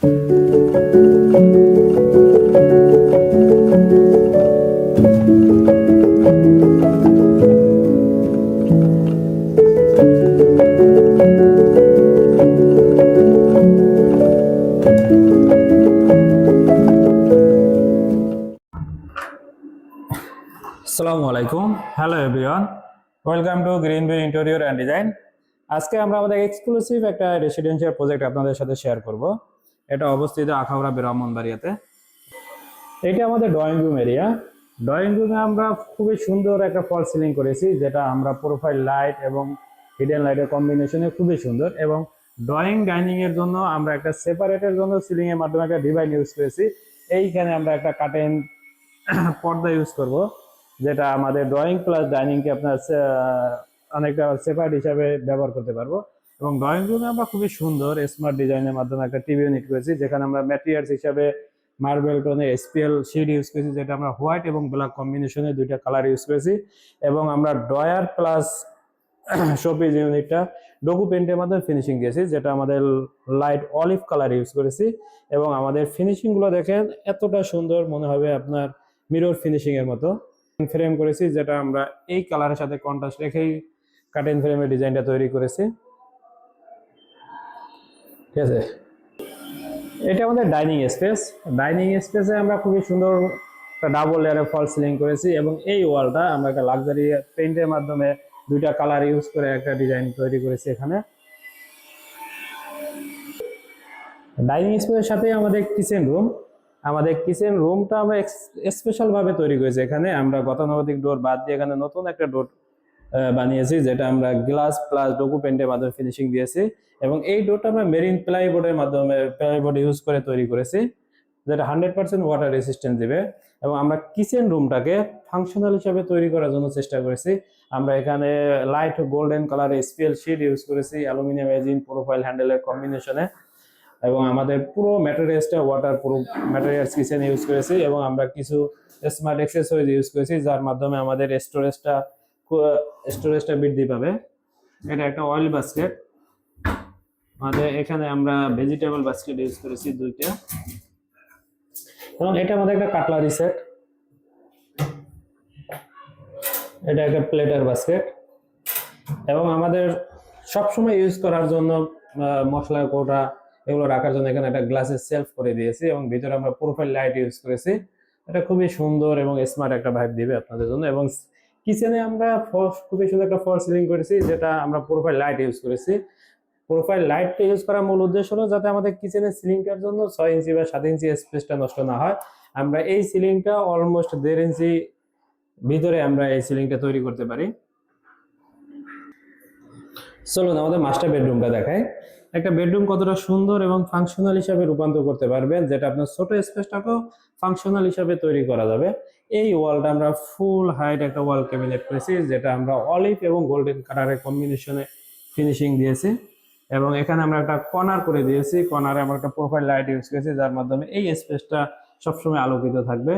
আসসালামু আলাইকুম, hello everyone, welcome to Green View interior and design. আজকে আমরা আমাদের এক্সক্লুসিভ একটা রেসিডেন্সিয়াল প্রজেক্ট আপনাদের সাথে শেয়ার করব। এটা অবস্থিত আখাউড়া ব্রাহ্মণবাড়িয়াতে। এটা আমাদের ড্রয়িং রুম এরিয়া। ড্রয়িং রুমে আমরা খুবই সুন্দর একটা ফল সিলিং করেছি, যেটা আমরা প্রোফাইল লাইট এবং হিডেন লাইটের কম্বিনেশনে খুবই সুন্দর। এবং ড্রয়িং ডাইনিং এর জন্য আমরা একটা সেপারেটের জন্য সিলিং এর মাধ্যমে একটা ডিভাইন ইউজ করেছি। এইখানে আমরা একটা কার্টেন পর্দা ইউজ করব, যেটা আমাদের ড্রয়িং প্লাস ডাইনিংকে আপনার অনেকটা সেপারেট হিসাবে ব্যবহার করতে পারবো। এবং ড্রয়িং রুমে আমরা খুবই সুন্দর স্মার্ট ডিজাইনের মাধ্যমে একটা টিভি ইউনিট করেছি, যেখানে আমরা ম্যাটেরিয়ালস হিসাবে মার্বেল টোনের এসপিএল শিট ইউজ করেছি, যেটা আমরা হোয়াইট এবং ব্ল্যাক কম্বিনেশনে দুইটা কালার ইউজ করেছি। এবং আমরা ড্রয়ার প্লাস শোপিস ইউনিটটা ডোকু পেন্টের মাধ্যমে ফিনিশিং দিয়েছি, যেটা আমাদের লাইট অলিভ কালার ইউজ করেছি। এবং আমাদের ফিনিশিং গুলো দেখেন এতটা সুন্দর মনে হবে আপনার মিরর ফিনিশিং এর মতো। ফ্রেম করেছি, যেটা আমরা এই কালারের সাথে কন্ট্রাস্ট রেখেই কার্টেন ফ্রেমের ডিজাইনটা তৈরি করেছি। ঠিক আছে, এটা আমাদের ডাইনিং স্পেস। ডাইনিং স্পেসে আমরা খুবই সুন্দর একটা ডাবল লেয়ারের ফল সিলিং করেছি। এবং এই ওয়ালটা আমরা একটা লাক্সারি পেইন্টের মাধ্যমে দুইটা কালার ইউজ করে একটা ডিজাইন তৈরি করেছি এখানে। ডাইনিং স্পেসের সাথে আমাদের কিচেন রুম। আমাদের কিচেন রুমটা আমরা স্পেশাল ভাবে তৈরি করেছি। এখানে আমরা গতানুগতিক ডোর বাদ দিয়ে এখানে নতুন একটা ডোর বানিয়েছি, যেটা আমরা গ্লাস প্লাস ডোকু পেন্টের মাধ্যমে ফিনিশিং দিয়েছি। এবং এই ডোরটা আমরা মেরিন প্লাইবোর্ডের মাধ্যমে প্লাইবোর্ড ইউজ করে তৈরি করেছি, যেটা 100% ওয়াটার রেসিস্ট্যান্ট দিবে। এবং আমরা কিচেন রুমটাকে ফাংশনাল হিসাবে তৈরি করার জন্য চেষ্টা করেছি। আমরা এখানে লাইট গোল্ডেন কালারের স্পিএল শিট ইউজ করেছি অ্যালুমিনিয়াম এজিং প্রোফাইল হ্যান্ডেলের কম্বিনেশনে। এবং আমাদের পুরো ম্যাটেরিয়ালসটা water proof materials kitchen use করেছি। এবং আমরা কিছু স্মার্ট অ্যাক্সেসরিজ ইউজ করেছি, যার মাধ্যমে আমাদের স্টোরেজটা বৃদ্ধি পাবে। এটা একটা অয়েল বাস্কেট। আমাদের এখানে আমরা ভেজিটেবল বাস্কেট ইউজ করেছি দুইটা। এবং এটা আমাদের একটা কাটলারি সেট। এটা একটা প্লেটার বাস্কেট। এবং আমাদের সবসময় ইউজ করার জন্য মশলা কৌটা এগুলো রাখার জন্য এখানে একটা গ্লাসের সেলফ করে দিয়েছি। এবং ভিতরে আমরা প্রোফাইল লাইট ইউজ করেছি। এটা খুবই সুন্দর এবং স্মার্ট একটা ভাইব দিবে আপনাদের জন্য। এবং কিচেনে আমরা খুবই সুন্দর একটা ফল সিলিং করেছি, যেটা আমরা প্রোফাইল লাইট ইউজ করেছি। প্রোফাইল লাইটটা ইউজ করার মূল উদ্দেশ্য হলো যাতে আমাদের কিচেনের সিলিংটার জন্য 6 ইঞ্চি বা 7 ইঞ্চি স্পেসটা নষ্ট না হয়। আমরা এই সিলিংটা অলমোস্ট 1.5 ইঞ্চি ভিতরে আমরা এই সিলিংটা তৈরি করতে পারি। চলুন আমাদের মাস্টার বেডরুমটা দেখায়। একটা বেডরুম কতটা সুন্দর এবং ফাংশনাল হিসাবে রূপান্তর করতে পারবেন, যেটা আপনার ছোট স্পেসটাকেও ফাংশনাল হিসাবে তৈরি করা যাবে। এই ওয়ালটা আমরা ফুল হাইট একটা ওয়াল ক্যাবিনেট করেছি, যেটা আমরা অলিভ এবং গোল্ডেন কালারের কম্বিনেশনে ফিনিশিং দিয়েছি। এবং এখানে আমরা একটা কর্নার করে দিয়েছি। কর্নারে আমরা একটা প্রোফাইল লাইট ইউজ করেছি, যার মাধ্যমে এই স্পেসটা সবসময় আলোকিত থাকবে।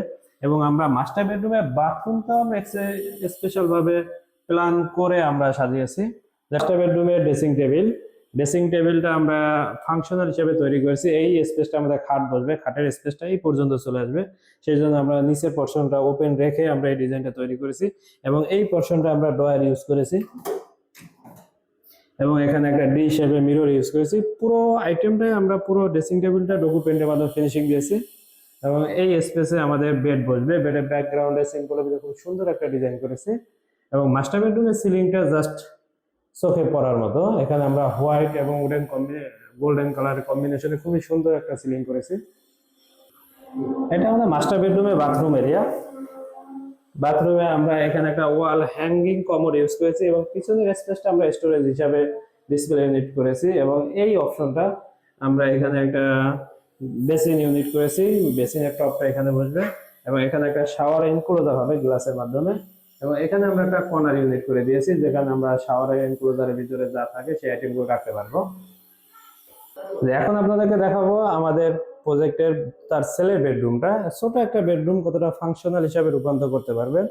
এবং আমরা মাস্টার বেডরুমের বাথরুমটাও আমরা স্পেশাল ভাবে প্ল্যান করে আমরা সাজিয়েছি। মাস্টার বেডরুমের ড্রেসিং টেবিলটা আমরা ফাংশনাল হিসেবে তৈরি করেছি। এই স্পেসটা আমাদের খাট বসবে, খাটের স্পেসটা এই পর্যন্ত চলে আসবে। সেই জন্য আমরা নিচের পোর্শনটা ওপেন রেখে আমরা এই ডিজাইনটা তৈরি করেছি। এবং এই পোর্শনটা আমরা ড্রয়ার ইউজ করেছি। এবং এখানে একটা ডি শেপের মিরর ইউজ করেছি। পুরো আইটেমটাই আমরা পুরো ড্রেসিং টেবিলটা ডোকু পেন্টের মাধ্যমে ফিনিশিং দিয়েছি। এবং এই স্পেসে আমাদের বেড বসবে। বেডের ব্যাকগ্রাউন্ডে সিম্পলের ভিতরে খুব সুন্দর একটা ডিজাইন করেছি। এবং মাস্টার বেডরুমের সিলিংটা জাস্ট চোখে পড়ার মতো। এখানে আমরা হোয়াইট এবং গোল্ডেন কালারের কম্বিনেশনে খুবই সুন্দর একটা সিলিং করেছি। এটা আমাদের মাস্টার বেডরুমের বাথরুম এরিয়া। বাথরুমে আমরা এখানে একটা ওয়াল হ্যাঙ্গিং কমোড ইউজ করেছি। এবং পিছনের স্পেসটা আমরা স্টোরেজ হিসাবে ডিসপ্লে ইউনিট করেছি। এবং এই অপশনটা আমরা এখানে একটা বেসিন ইউনিট করেছি। বেসিনের টপটা এখানে বসবে। এবং এখানে একটা শাওয়ার এনক্লোজার হবে গ্লাসের মাধ্যমে। এবং এখানে আমরা একটা কর্নার ইউনিট করে দিয়েছি, যেখানে আমরা শাওয়ারের এনক্লোজারের ভিতরে যা থাকে সেই আইটেমগুলো রাখতে পারবো। এখন আপনাদেরকে দেখাবো আমাদের প্রজেক্টের তার ছেলের বেডরুমটা। ছোট একটা বেডরুম কতটা ফাংশনাল হিসাবে রূপান্তর করতে পারবেন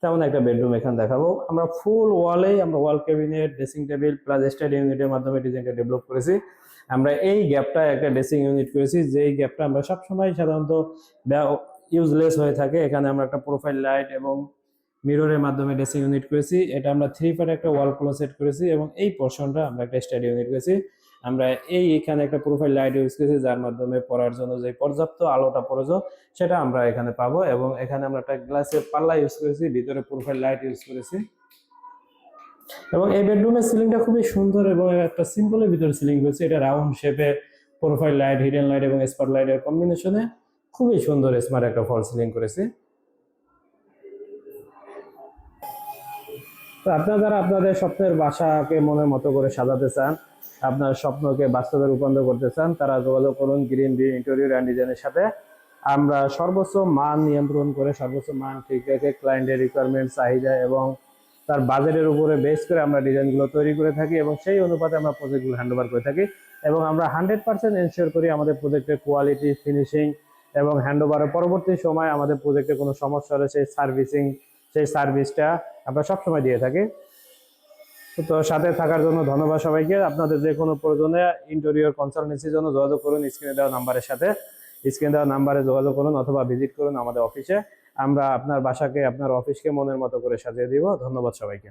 তেমন একটা বেডরুম এখানে দেখাবো। আমরা ফুল ওয়ালেই আমরা ওয়াল cabinet, dressing table plus study ইউনিটের মাধ্যমে ডিজাইনটা ডেভেলপ করেছি। আমরা এই গ্যাপটা একটা ড্রেসিং ইউনিট করেছি, যেই গ্যাপটা আমরা সবসময় সাধারণত ইউজলেস হয়ে থাকে। এখানে আমরা একটা প্রোফাইল লাইট এবং মিররের মাধ্যমে ড্রেসিং ইউনিট করেছি। এটা আমরা 3 পার্ট একটা ওয়াল ক্লোজ সেট করেছি এবং এই পোর্শনটা আমরা একটা স্টাডি ইউনিট করেছি। আমরা এখানে একটা প্রোফাইল লাইট ইউজ করেছি, যার মাধ্যমে পড়ার জন্য যে পর্যাপ্ত আলোটা প্রয়োজন সেটা আমরা এখানে পাবো। এবং এখানে আমরা একটা গ্লাসের পাল্লা ইউজ করেছি, ভিতরে প্রোফাইল লাইট ইউজ করেছি। এবং এই বেডরুমের সিলিংটা খুবই সুন্দর এবং একটা সিম্পলের ভিতরে সিলিং করেছি। এটা রাউন্ড শেপে প্রোফাইল লাইট, হিডেন লাইট এবং স্পট লাইটের কম্বিনেশনে খুবই সুন্দর স্মার্ট একটা ফল সিলিং করেছি। তো আপনারা যারা আপনাদের স্বপ্নের বাসাকে মনের মতো করে সাজাতে চান, আপনার স্বপ্নকে বাস্তবে রূপান্তর করতে চান, তারা যোগাযোগ করুন গ্রিন বি ইন্টেরিয়র অ্যান্ড ডিজাইনের সাথে। আমরা সর্বোচ্চ মান নিয়ন্ত্রণ করে সর্বোচ্চ মান ঠিক রেখে ক্লায়েন্টের রিকোয়ারমেন্ট, চাহিদা এবং তার বাজেটের উপরে বেস করে আমরা ডিজাইনগুলো তৈরি করে থাকি এবং সেই অনুপাতে আমরা প্রজেক্টগুলো হ্যান্ডওভার করে থাকি। এবং আমরা 100% এনশিওর করি আমাদের প্রজেক্টের কোয়ালিটি, ফিনিশিং এবং হ্যান্ডওভারের পরবর্তী সময় আমাদের প্রজেক্টে কোনো সমস্যা হলে সেই সার্ভিসটা আমরা সবসময় দিয়ে থাকি। তো সাথে থাকার জন্য ধন্যবাদ সবাইকে। আপনাদের যে কোনো প্রয়োজনে ইন্টেরিয়র কনসালটেন্সির জন্য যোগাযোগ করুন স্ক্রিনে দেওয়া নাম্বারের সাথে। স্ক্রিনে দেওয়া নাম্বারে যোগাযোগ করুন অথবা ভিজিট করুন আমাদের অফিসে। আমরা আপনার বাসাকে, আপনার অফিসকে মনের মতো করে সাজিয়ে দিব। ধন্যবাদ সবাইকে।